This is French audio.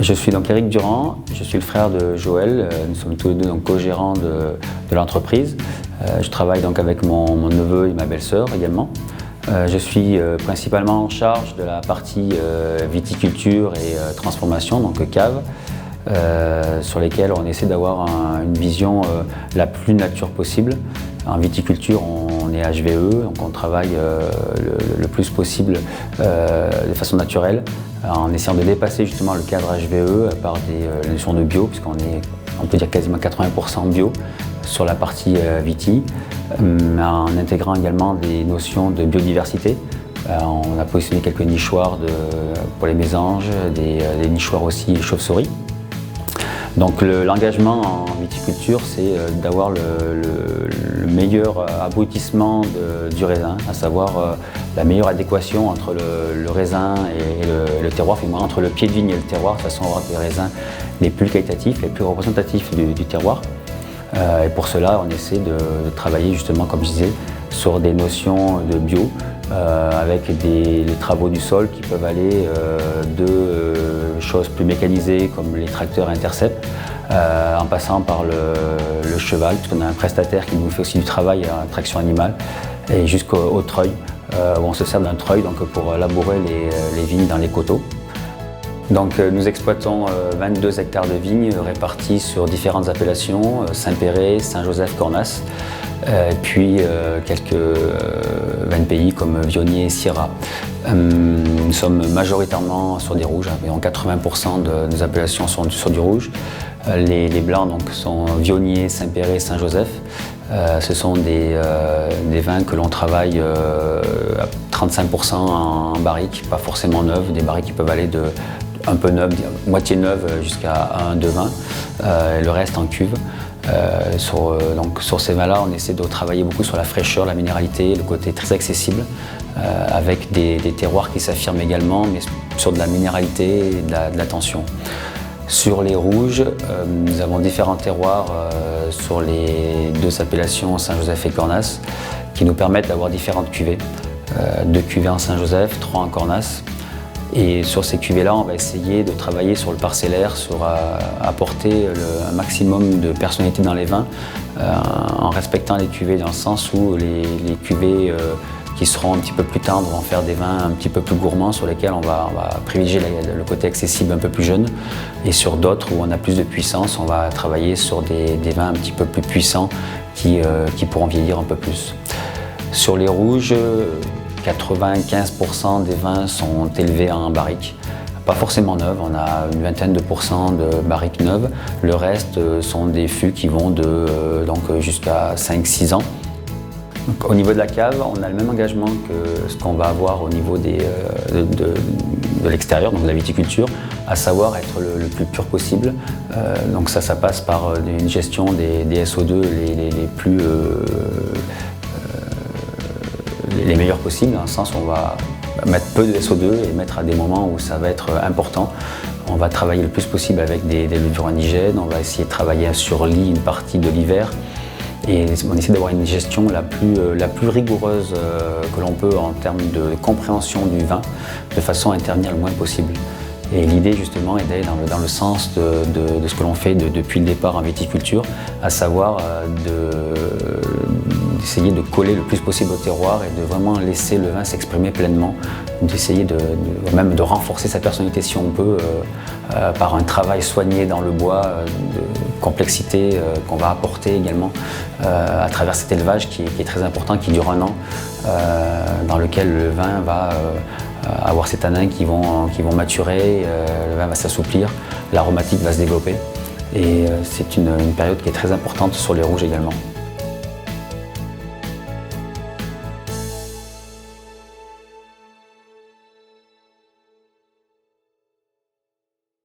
Je suis donc Éric Durand, je suis le frère de Joël, nous sommes tous les deux co-gérants de l'entreprise. Je travaille donc avec mon neveu et ma belle-sœur également. Je suis principalement en charge de la partie viticulture et transformation, donc cave, sur lesquelles on essaie d'avoir une vision la plus nature possible. En viticulture, on est HVE, donc on travaille le plus possible de façon naturelle, en essayant de dépasser justement le cadre HVE par des notions de bio, puisqu'on peut dire quasiment 80% bio sur la partie viti, en intégrant également des notions de biodiversité. On a positionné quelques nichoirs pour les mésanges, des nichoirs aussi chauves-souris. Donc l'engagement en viticulture, c'est d'avoir le meilleur aboutissement du raisin, à savoir la meilleure adéquation entre le raisin et le terroir, finalement entre le pied de vigne et le terroir, de façon à avoir des raisins les plus qualitatifs, les plus représentatifs du terroir. Et pour cela, on essaie de travailler justement, comme je disais, sur des notions de bio, avec les travaux du sol qui peuvent aller de choses plus mécanisées comme les tracteurs Intercept, en passant par le cheval, puisqu'on a un prestataire qui nous fait aussi du travail à traction animale, et jusqu'au treuil, où on se sert d'un treuil donc, pour labourer les vignes dans les coteaux. Donc, nous exploitons 22 hectares de vignes répartis sur différentes appellations, Saint-Péray, Saint-Joseph, Cornas, puis quelques vins de pays comme Viognier et Syrah. Nous sommes majoritairement sur des rouges, environ 80% de nos appellations sont sur du rouge. Les blancs donc, sont Viognier, Saint-Péray, Saint-Joseph. Ce sont des vins que l'on travaille à 35% en barrique, pas forcément neuves, des barriques qui peuvent aller de un peu neuve, moitié neuve jusqu'à 1,2 vin, le reste en cuve. Sur ces vins-là, on essaie de travailler beaucoup sur la fraîcheur, la minéralité, le côté très accessible, avec des terroirs qui s'affirment également, mais sur de la minéralité et de la tension. Sur les rouges, nous avons différents terroirs sur les deux appellations Saint-Joseph et Cornas, qui nous permettent d'avoir différentes cuvées. 2 cuvées en Saint-Joseph, 3 en Cornas. Et sur ces cuvées-là, on va essayer de travailler sur le parcellaire, sur apporter un maximum de personnalité dans les vins, en respectant les cuvées dans le sens où les cuvées qui seront un petit peu plus tendres vont faire des vins un petit peu plus gourmands sur lesquels on va privilégier le côté accessible un peu plus jeune. Et sur d'autres où on a plus de puissance, on va travailler sur des vins un petit peu plus puissants qui pourront vieillir un peu plus. Sur les rouges, 95% des vins sont élevés en barrique, pas forcément neuves, on a une vingtaine de pourcents de barriques neuves. Le reste sont des fûts qui vont jusqu'à 5-6 ans. Donc, au niveau de la cave, on a le même engagement que ce qu'on va avoir au niveau de l'extérieur, donc de la viticulture, à savoir être le plus pur possible. Donc ça passe par une gestion des SO2 les meilleurs possibles, dans le sens où on va mettre peu de SO2 et mettre à des moments où ça va être important. On va travailler le plus possible avec des levures indigènes, on va essayer de travailler sur lit une partie de l'hiver. Et on essaie d'avoir une gestion la plus rigoureuse que l'on peut en termes de compréhension du vin, de façon à intervenir le moins possible. Et l'idée justement est d'aller dans le sens de ce que l'on fait depuis le départ en viticulture, à savoir d'essayer de coller le plus possible au terroir et de vraiment laisser le vin s'exprimer pleinement, d'essayer même de renforcer sa personnalité si on peut, par un travail soigné dans le bois, de complexité qu'on va apporter également à travers cet élevage qui est très important, qui dure 1 an, dans lequel le vin va avoir ces tanins qui vont maturer, le vin va s'assouplir, l'aromatique va se développer et c'est une période qui est très importante sur les rouges également.